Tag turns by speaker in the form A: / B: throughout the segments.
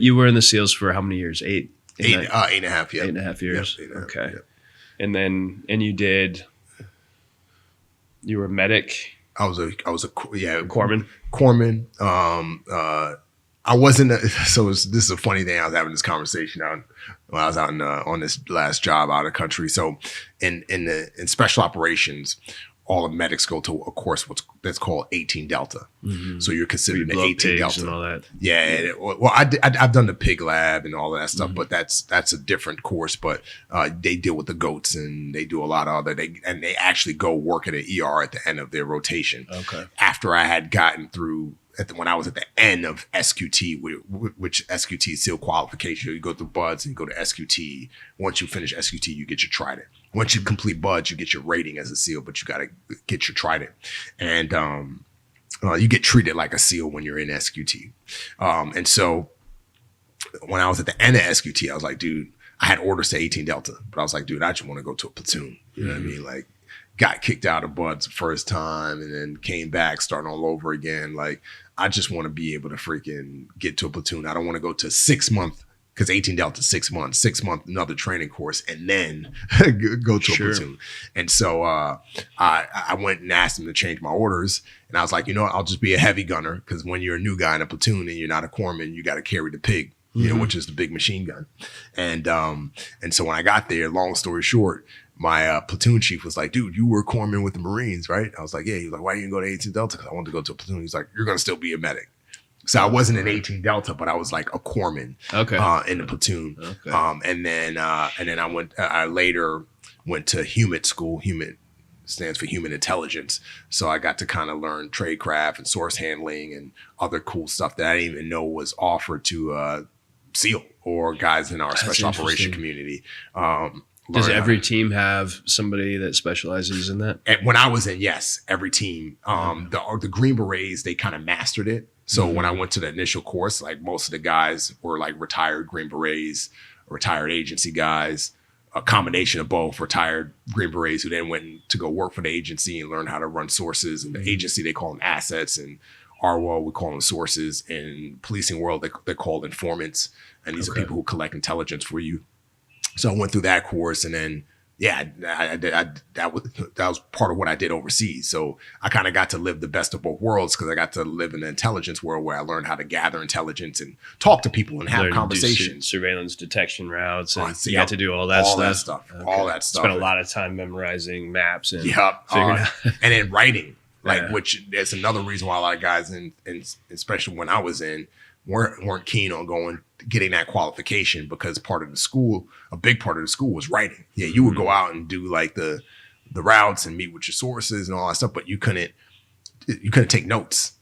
A: You were in the SEALs for how many years? Eight and
B: a half. Yeah,
A: 8.5 years.
B: Yep, 8.5,
A: okay.
B: Yep.
A: And then you were a medic.
B: I was a
A: corpsman.
B: I wasn't. This is a funny thing. I was having this conversation when I was out on this last job out of the country. So in special operations, all the medics go to a course that's called 18 Delta. Mm-hmm. So you're considered an 18 Delta
A: and all that.
B: Yeah. Well, I've done the pig lab and all that stuff, mm-hmm. but that's a different course. But they deal with the goats and they do a lot of other. They actually go work at an ER at the end of their rotation.
A: Okay.
B: After I had gotten through. When I was at the end of SQT, which SQT is SEAL qualification, you go through BUDS and you go to SQT. Once you finish SQT, you get your trident. Once you complete BUDS, you get your rating as a SEAL, but you got to get your trident. And you get treated like a SEAL when you're in SQT. And so when I was at the end of SQT, I was like, dude, I had orders to 18 Delta, but I was like, dude, I just want to go to a platoon. You know what I mean? Like, got kicked out of BUDS the first time and then came back, starting all over again. Like, I just want to be able to freaking get to a platoon. I don't want to go to 6 month, because 18 Delta 6 months, 6 month, another training course, and then go to a platoon. And so I went and asked them to change my orders. And I was like, you know what, I'll just be a heavy gunner, because when you're a new guy in a platoon and you're not a corpsman, you got to carry the pig, you know, which is the big machine gun. And so when I got there, long story short, my platoon chief was like, dude, you were corpsman with the Marines, right? I was like, yeah. He was like, why didn't you go to 18 Delta? Because I wanted to go to a platoon. He's like, you're going to still be a medic. So I wasn't an 18 Delta, but I was like a corpsman in the platoon. Okay. And then I later went to HUMINT school. HUMINT stands for Human Intelligence. So I got to kind of learn tradecraft and source handling and other cool stuff that I didn't even know was offered to SEAL or guys in our special operation community.
A: Does every team have somebody that specializes in that?
B: When I was in, yes, every team. The Green Berets, they kind of mastered it. So when I went to the initial course, like most of the guys were like retired Green Berets, retired agency guys, a combination of both, retired Green Berets who then went to go work for the agency and learn how to run sources. And the agency, they call them assets. And our world, we call them sources. In policing world, they're called informants. And these are people who collect intelligence for you. So I went through that course, and then, that was part of what I did overseas. So I kind of got to live the best of both worlds, because I got to live in the intelligence world where I learned how to gather intelligence and talk to people and have conversations.
A: Surveillance detection routes. And you had to do all that stuff.
B: All that stuff.
A: Spent a lot of time memorizing maps and
B: and then writing, which is another reason why a lot of guys, and especially when I was in, weren't keen on getting that qualification, because a big part of the school was writing. Yeah, you would go out and do like the routes and meet with your sources and all that stuff, but you couldn't take notes,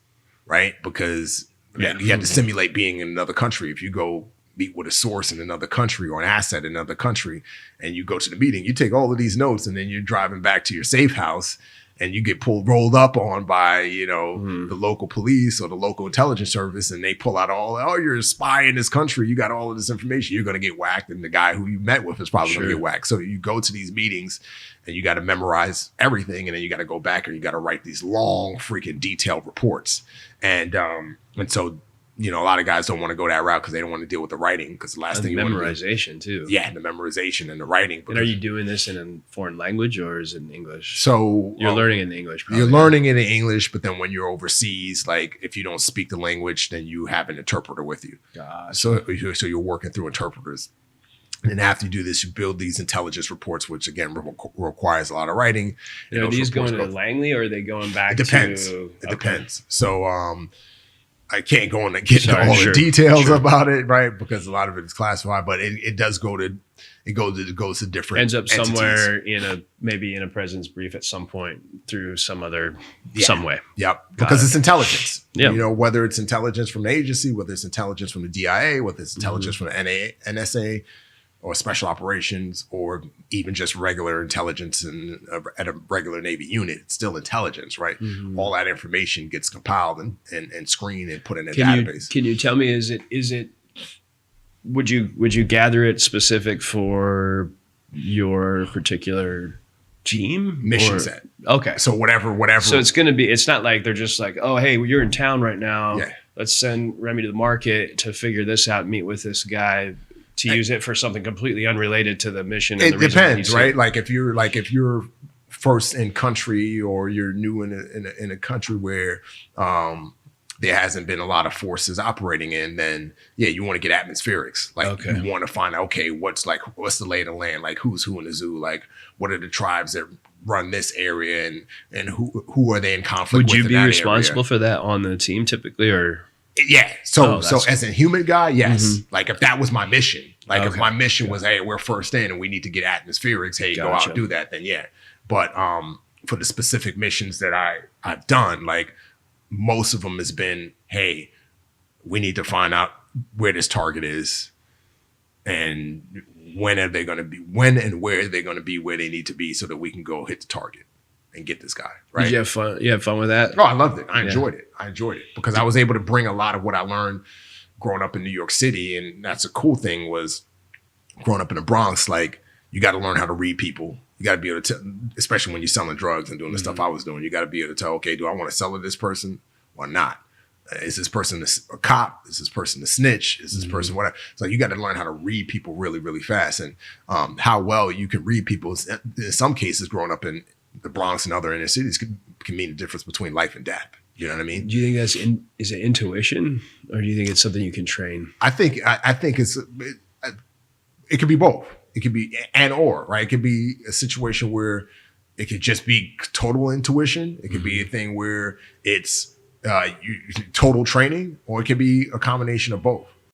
B: right? Because you had to simulate being in another country. If you go meet with a source in another country or an asset in another country and you go to the meeting, you take all of these notes, and then you're driving back to your safe house and you get rolled up on by, the local police or the local intelligence service, and they pull out you're a spy in this country. You got all of this information. You're going to get whacked, and the guy who you met with is probably going to get whacked. So you go to these meetings and you got to memorize everything, and then you got to go back and you got to write these long, freaking detailed reports. And so, a lot of guys don't want to go that route because they don't want to deal with the writing, because the last thing you want to do.
A: Memorization too.
B: Yeah, the memorization and the writing.
A: And are you doing this in a foreign language or is it in English?
B: So
A: you're learning in English. Probably.
B: You're learning it in English, but then when you're overseas, like if you don't speak the language, then you have an interpreter with you.
A: Gotcha.
B: So you're working through interpreters. And after you do this, you build these intelligence reports, which again requires a lot of writing.
A: Are these going to Langley, or are they going back
B: to? It depends. So I can't go into all the details about it, right? Because a lot of it is classified, but it does go to different
A: ends up
B: entities.
A: Somewhere in a president's brief at some point through some other some way.
B: Yep. Because it's intelligence.
A: Yeah.
B: Whether it's intelligence from the agency, whether it's intelligence from the DIA, whether it's intelligence from the NSA or special operations, or even just regular intelligence at a regular Navy unit, it's still intelligence, right? Mm-hmm. All that information gets compiled and screened and put in a database.
A: Can you tell me, would you gather it specific for your particular team?
B: Mission set.
A: Okay.
B: So whatever.
A: So it's not like they're just like, oh, hey, you're in town right now.
B: Yeah.
A: let's send Remi to the market to figure this out, meet with this guy to use it for something completely unrelated to the mission. And
B: It depends, right? Like if you're first in country, or you're new in a country where there hasn't been a lot of forces operating in, then yeah, you want to get atmospherics. Like you want to find out, okay, what's the lay of the land? Like who's who in the zoo? Like what are the tribes that run this area, and who are they in conflict with?
A: Would you be responsible for that on the team typically, or?
B: Yeah. So as a human guy, yes. Like if that was my mission, like if my mission was, hey, we're first in and we need to get atmospherics, hey, go out and do that, then yeah. But for the specific missions that I've done, like most of them has been, hey, we need to find out where this target is, and when and where are they going to be where they need to be, so that we can go hit the target and get this guy, right?
A: Did you have fun? You had fun with that?
B: Oh, I loved it. I enjoyed it because I was able to bring a lot of what I learned growing up in New York City. And that's a cool thing, was growing up in the Bronx, like you got to learn how to read people. You got to be able to tell, especially when you're selling drugs and doing the stuff I was doing, you got to be able to tell, okay, do I want to sell to this person or not? Is this person a cop? Is this person a snitch? Is this person whatever? So you got to learn how to read people really, really fast. And how well you can read people, in some cases, growing up in the Bronx and other inner cities, can mean the difference between life and death. You know what I mean?
A: Do you think is it intuition, or do you think it's something you can train?
B: I think it could be both. It could be or, right? It could be a situation where it could just be total intuition. It could be a thing where it's total training, or it could be a combination of both.